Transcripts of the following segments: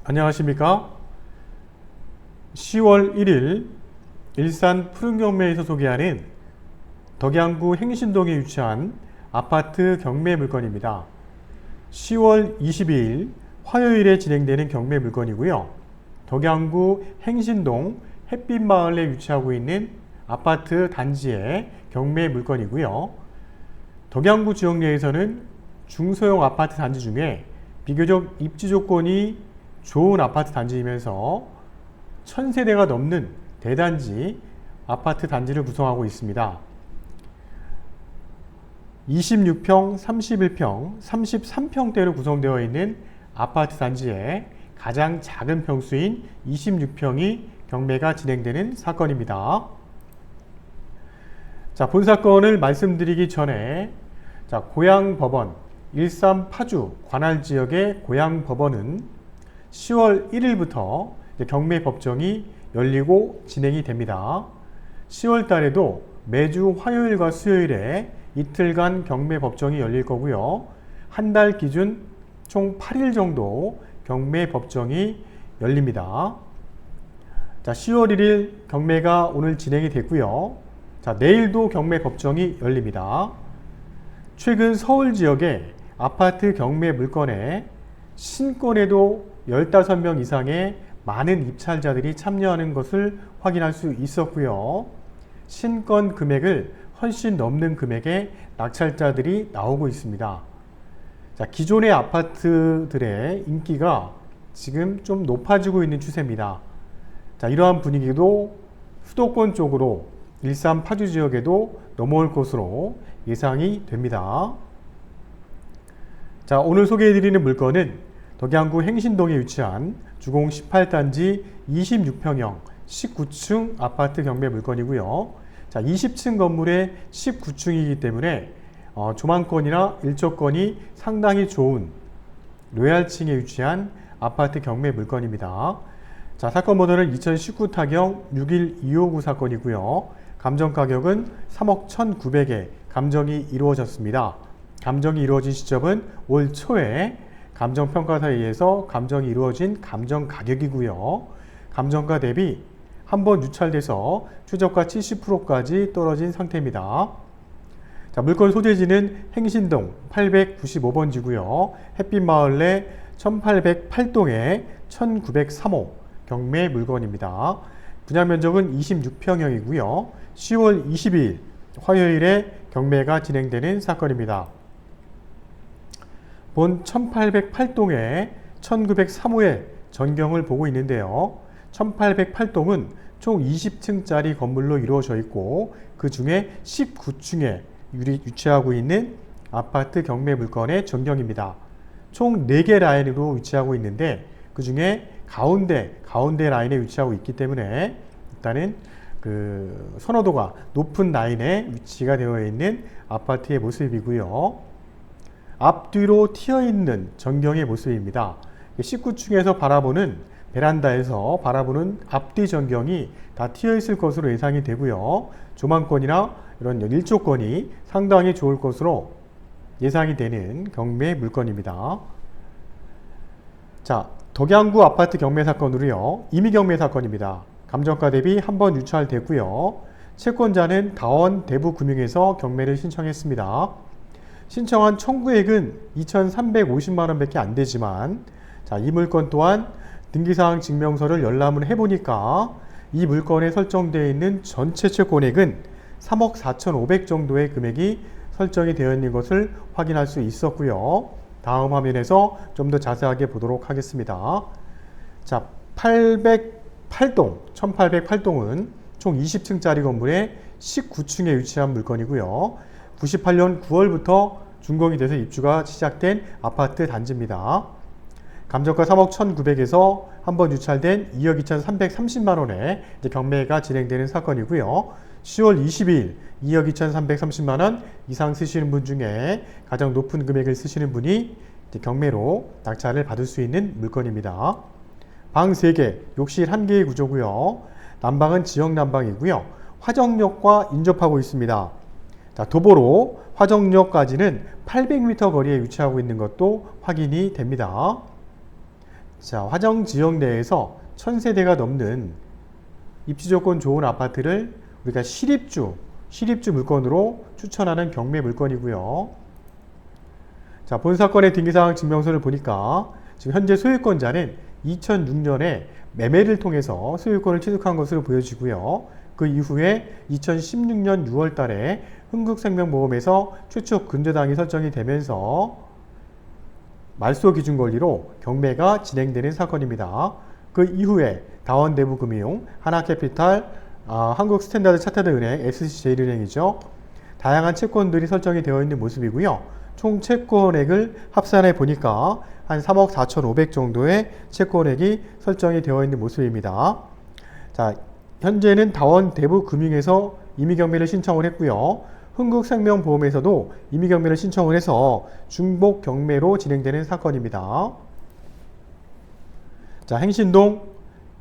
안녕하십니까? 10월 1일 일산 푸른경매에서 소개하는 덕양구 행신동에 위치한 아파트 경매 물건입니다. 10월 22일 화요일에 진행되는 경매 물건이고요. 덕양구 행신동 햇빛마을에 위치하고 있는 아파트 단지의 경매 물건이고요. 덕양구 지역 내에서는 중소형 아파트 단지 중에 비교적 입지 조건이 좋은 아파트 단지이면서 1000세대가 넘는 대단지 아파트 단지를 구성하고 있습니다. 26평, 31평, 33평대로 구성되어 있는 아파트 단지의 가장 작은 평수인 26평이 경매가 진행되는 사건입니다. 자, 본 사건을 말씀드리기 전에 고양법원, 일산 파주 관할지역의 고양법원은 10월 1일부터 경매 법정이 열리고 진행이 됩니다. 10월 달에도 매주 화요일과 수요일에 이틀간 경매 법정이 열릴 거고요. 한 달 기준 총 8일 정도 경매 법정이 열립니다. 자, 10월 1일 경매가 오늘 진행이 됐고요. 자, 내일도 경매 법정이 열립니다. 최근 서울 지역의 아파트 경매 물건에 신건에도 15명 이상의 많은 입찰자들이 참여하는 것을 확인할 수 있었고요. 신건 금액을 훨씬 넘는 금액의 낙찰자들이 나오고 있습니다. 자, 기존의 아파트들의 인기가 지금 좀 높아지고 있는 추세입니다. 자, 이러한 분위기도 수도권 쪽으로 일산 파주 지역에도 넘어올 것으로 예상이 됩니다. 자, 오늘 소개해드리는 물건은 덕양구 행신동에 위치한 주공 18단지 26평형 19층 아파트 경매 물건이고요. 자, 20층 건물의 19층이기 때문에 조망권이나 일조권이 상당히 좋은 로얄층에 위치한 아파트 경매 물건입니다. 자, 사건 번호는 2019 타경 61259 사건이고요. 감정 가격은 3억 1,900에 감정이 이루어졌습니다. 감정이 이루어진 시점은 올 초에 감정평가사에 의해서 감정이 이루어진 감정 가격이고요. 감정가 대비 한번 유찰돼서 최저가 70%까지 떨어진 상태입니다. 자, 물건 소재지는 행신동 895번지고요. 햇빛마을 내 1808동의 1903호 경매 물건입니다. 분양 면적은 26평형이고요. 10월 22일 화요일에 경매가 진행되는 사건입니다. 본 1808동의 1903호의 전경을 보고 있는데요. 1808동은 총 20층짜리 건물로 이루어져 있고 그 중에 19층에 위치하고 있는 아파트 경매 물건의 전경입니다. 총 4개 라인으로 위치하고 있는데 그 중에 가운데 라인에 위치하고 있기 때문에 일단은 그 선호도가 높은 라인에 위치가 되어 있는 아파트의 모습이고요. 앞뒤로 튀어있는 전경의 모습입니다. 19층에서 바라보는 베란다에서 바라보는 앞뒤 전경이 다 튀어있을 것으로 예상이 되고요. 조망권이나 이런 일조권이 상당히 좋을 것으로 예상이 되는 경매 물건입니다. 자, 덕양구 아파트 경매 사건으로요. 임의 경매 사건입니다. 감정가 대비 한번 유찰됐고요. 채권자는 다원 대부금융에서 경매를 신청했습니다. 신청한 청구액은 2,350만원 밖에 안 되지만 자, 이 물건 또한 등기사항 증명서를 열람을 해보니까 이 물건에 설정되어 있는 전체 채권액은 3억 4,500 정도의 금액이 설정이 되어 있는 것을 확인할 수 있었고요. 다음 화면에서 좀 더 자세하게 보도록 하겠습니다. 자, 1808동은 총 20층짜리 건물의 19층에 위치한 물건이고요. 98년 9월부터 준공이 돼서 입주가 시작된 아파트 단지입니다. 감정가 3억 1,900에서 한번 유찰된 2억 2,330만원에 경매가 진행되는 사건이고요. 10월 22일 2억 2,330만원 이상 쓰시는 분 중에 가장 높은 금액을 쓰시는 분이 경매로 낙찰을 받을 수 있는 물건입니다. 방 3개, 욕실 1개의 구조고요. 난방은 지역 난방이고요. 화정역과 인접하고 있습니다. 자, 도보로 화정역까지는 800m 거리에 위치하고 있는 것도 확인이 됩니다. 자, 화정 지역 내에서 1000세대가 넘는 입지 조건 좋은 아파트를 우리가 실입주 물건으로 추천하는 경매 물건이고요. 자, 본 사건의 등기사항 증명서를 보니까 지금 현재 소유권자는 2006년에 매매를 통해서 소유권을 취득한 것으로 보여지고요. 그 이후에 2016년 6월 달에 흥국생명보험에서 최초 근저당이 설정이 되면서 말소 기준 권리로 경매가 진행되는 사건입니다. 그 이후에 다원대부금융, 하나캐피탈, 한국스탠다드차타드은행, SC제일은행이죠. 다양한 채권들이 설정이 되어 있는 모습이고요. 총 채권액을 합산해 보니까 한 3억 4,500 정도의 채권액이 설정이 되어 있는 모습입니다. 자, 현재는 다원대부금융에서 임의경매를 신청을 했고요. 흥국생명보험에서도 임의경매를 신청을 해서 중복 경매로 진행되는 사건입니다. 자, 행신동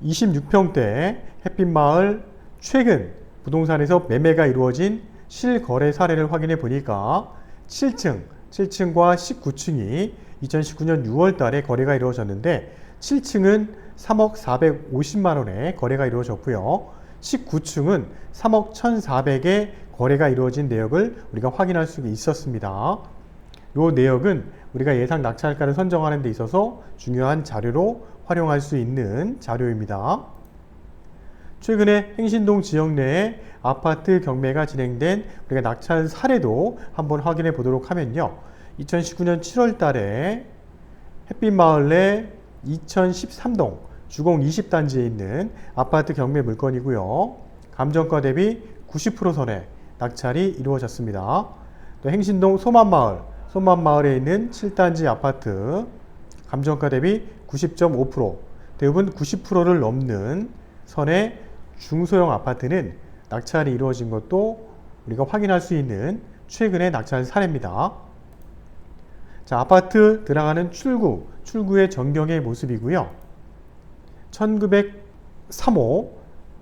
26평대 햇빛마을 최근 부동산에서 매매가 이루어진 실거래 사례를 확인해 보니까 7층과 19층이 2019년 6월 달에 거래가 이루어졌는데 7층은 3억 450만 원에 거래가 이루어졌고요. 19층은 3억 1,400에 거래가 이루어진 내역을 우리가 확인할 수 있었습니다. 이 내역은 우리가 예상 낙찰가를 선정하는 데 있어서 중요한 자료로 활용할 수 있는 자료입니다. 최근에 행신동 지역 내에 아파트 경매가 진행된 우리가 낙찰 사례도 한번 확인해 보도록 하면요. 2019년 7월 달에 햇빛마을 내 2013동 주공 20단지에 있는 아파트 경매 물건이고요. 감정가 대비 90% 선에 낙찰이 이루어졌습니다. 또 행신동 소만마을에 있는 7단지 아파트 감정가 대비 90.5%, 대부분 90%를 넘는 선의 중소형 아파트는 낙찰이 이루어진 것도 우리가 확인할 수 있는 최근의 낙찰 사례입니다. 자, 아파트 들어가는 출구의 전경의 모습이고요. 1903호,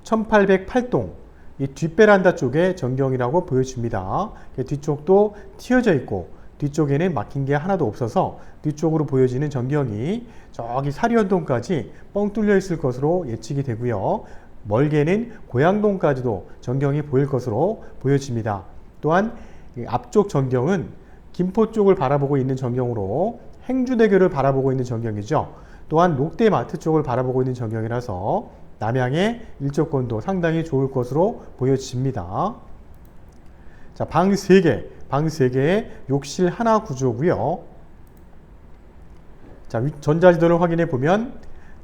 1808동 이 뒷베란다 쪽의 전경이라고 보여집니다. 뒤쪽도 튀어져 있고 뒤쪽에는 막힌 게 하나도 없어서 뒤쪽으로 보여지는 전경이 저기 사리언동까지 뻥 뚫려 있을 것으로 예측이 되고요. 멀게는 고양동까지도 전경이 보일 것으로 보여집니다. 또한 앞쪽 전경은 김포 쪽을 바라보고 있는 전경으로 행주대교를 바라보고 있는 전경이죠. 또한 롯데마트 쪽을 바라보고 있는 전경이라서 남향의 일조권도 상당히 좋을 것으로 보여집니다. 자, 방 3개의 욕실 하나 구조고요. 자, 전자지도를 확인해 보면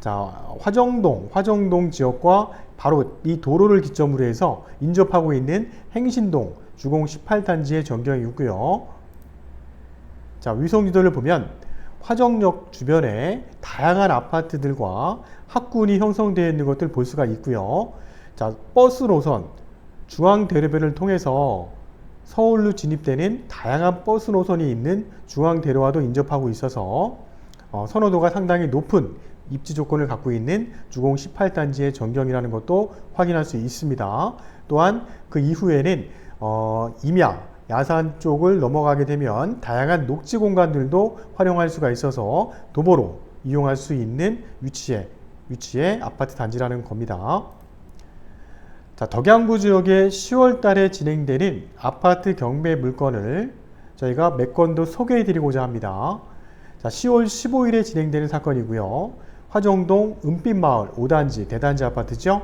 자, 화정동 지역과 바로 이 도로를 기점으로 해서 인접하고 있는 행신동 주공 18단지의 전경이고요. 자, 위성지도를 보면 화정역 주변에 다양한 아파트들과 학군이 형성되어 있는 것들 볼 수가 있고요. 자, 버스 노선, 중앙대로변을 통해서 서울로 진입되는 다양한 버스 노선이 있는 중앙대로와도 인접하고 있어서 선호도가 상당히 높은 입지 조건을 갖고 있는 주공 18단지의 전경이라는 것도 확인할 수 있습니다. 또한 그 이후에는 야산 쪽을 넘어가게 되면 다양한 녹지 공간들도 활용할 수가 있어서 도보로 이용할 수 있는 위치의 아파트 단지라는 겁니다. 자, 덕양구 지역에 10월 달에 진행되는 아파트 경매 물건을 저희가 몇 건도 소개해 드리고자 합니다. 자, 10월 15일에 진행되는 사건이고요. 화정동 은빛마을 5단지 대단지 아파트죠.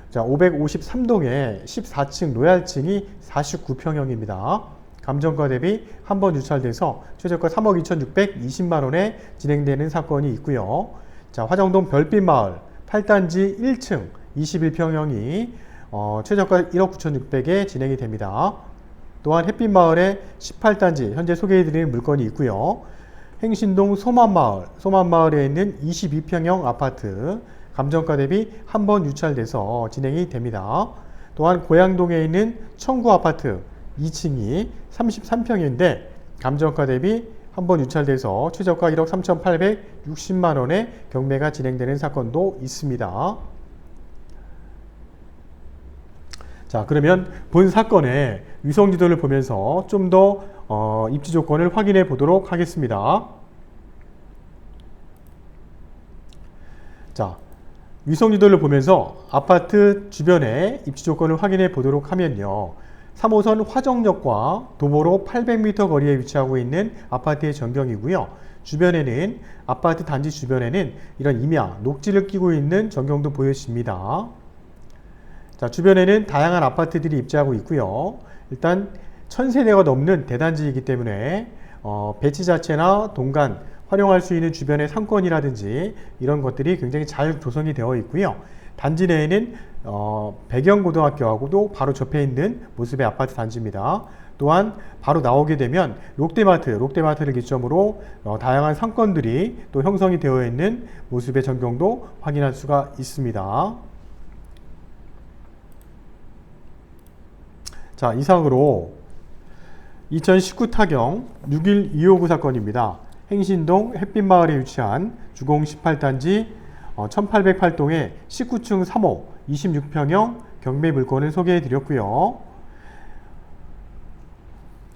자, 553동에 14층 로얄층이 49평형입니다. 감정가 대비 한 번 유찰돼서 최저가 3억 2,620만 원에 진행되는 사건이 있고요. 자, 화정동 별빛마을 8단지 1층 21평형이 최저가 1억 9,600에 진행이 됩니다. 또한 햇빛마을의 18단지 현재 소개해드리는 물건이 있고요. 행신동 소만마을에 있는 22평형 아파트 감정가 대비 한 번 유찰돼서 진행이 됩니다. 또한 고양동에 있는 청구 아파트 2층이 33평인데 감정가 대비 한 번 유찰돼서 최저가 1억 3,860만 원의 경매가 진행되는 사건도 있습니다. 자, 그러면 본 사건의 위성지도를 보면서 좀 더 입지 조건을 확인해 보도록 하겠습니다. 자, 위성 유도를 보면서 아파트 주변의 입지 조건을 확인해 보도록 하면요. 3호선 화정역과 도보로 800m 거리에 위치하고 있는 아파트의 전경이고요. 주변에는 아파트 단지 주변에는 이런 임야, 녹지를 끼고 있는 전경도 보여집니다. 자, 주변에는 다양한 아파트들이 입지하고 있고요. 일단 1000세대가 넘는 대단지이기 때문에 배치 자체나 동간, 활용할 수 있는 주변의 상권이라든지 이런 것들이 굉장히 잘 조성이 되어 있고요. 단지 내에는 배경고등학교하고도 바로 접해 있는 모습의 아파트 단지입니다. 또한 바로 나오게 되면 롯데마트를 기점으로 다양한 상권들이 또 형성이 되어 있는 모습의 전경도 확인할 수가 있습니다. 자, 이상으로 2019 타경 6.1.259 사건입니다. 행신동 햇빛마을에 위치한 주공 18단지 1808동의 19층 3호 26평형 경매 물건을 소개해 드렸고요.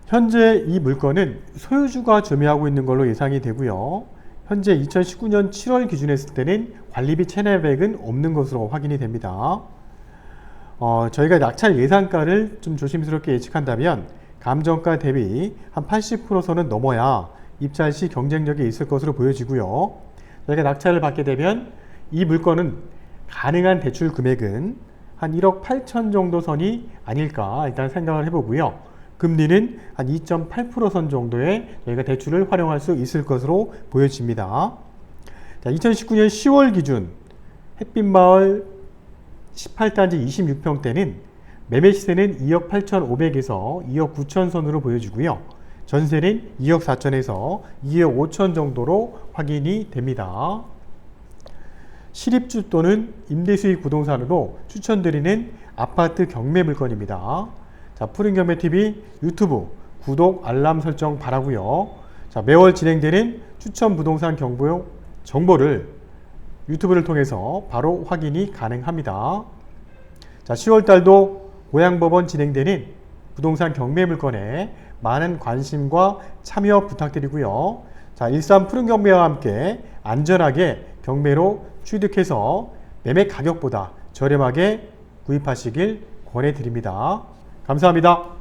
현재 이 물건은 소유주가 점유하고 있는 걸로 예상이 되고요. 현재 2019년 7월 기준에 했을 때는 관리비 체납액은 없는 것으로 확인이 됩니다. 저희가 낙찰 예상가를 좀 조심스럽게 예측한다면 감정가 대비 한 80%선은 넘어야 입찰 시 경쟁력이 있을 것으로 보여지고요. 저희가 낙찰을 받게 되면 이 물건은 가능한 대출 금액은 한 1억 8천 정도 선이 아닐까 일단 생각을 해보고요. 금리는 한 2.8% 선 정도의 저희가 대출을 활용할 수 있을 것으로 보여집니다. 자, 2019년 10월 기준 햇빛마을 18단지 26평대는 매매 시세는 2억 8,500에서 2억 9천 선으로 보여지고요. 전세는 2억 4천에서 2억 5천 정도로 확인이 됩니다. 실입주 또는 임대수익 부동산으로 추천드리는 아파트 경매 물건입니다. 자, 푸른경매TV 유튜브 구독, 알람 설정 바라고요. 자, 매월 진행되는 추천 부동산 정보를 유튜브를 통해서 바로 확인이 가능합니다. 자, 10월달도 고양법원 진행되는 부동산 경매 물건에 많은 관심과 참여 부탁드리고요. 자, 일산 푸른경매와 함께 안전하게 경매로 취득해서 매매 가격보다 저렴하게 구입하시길 권해드립니다. 감사합니다.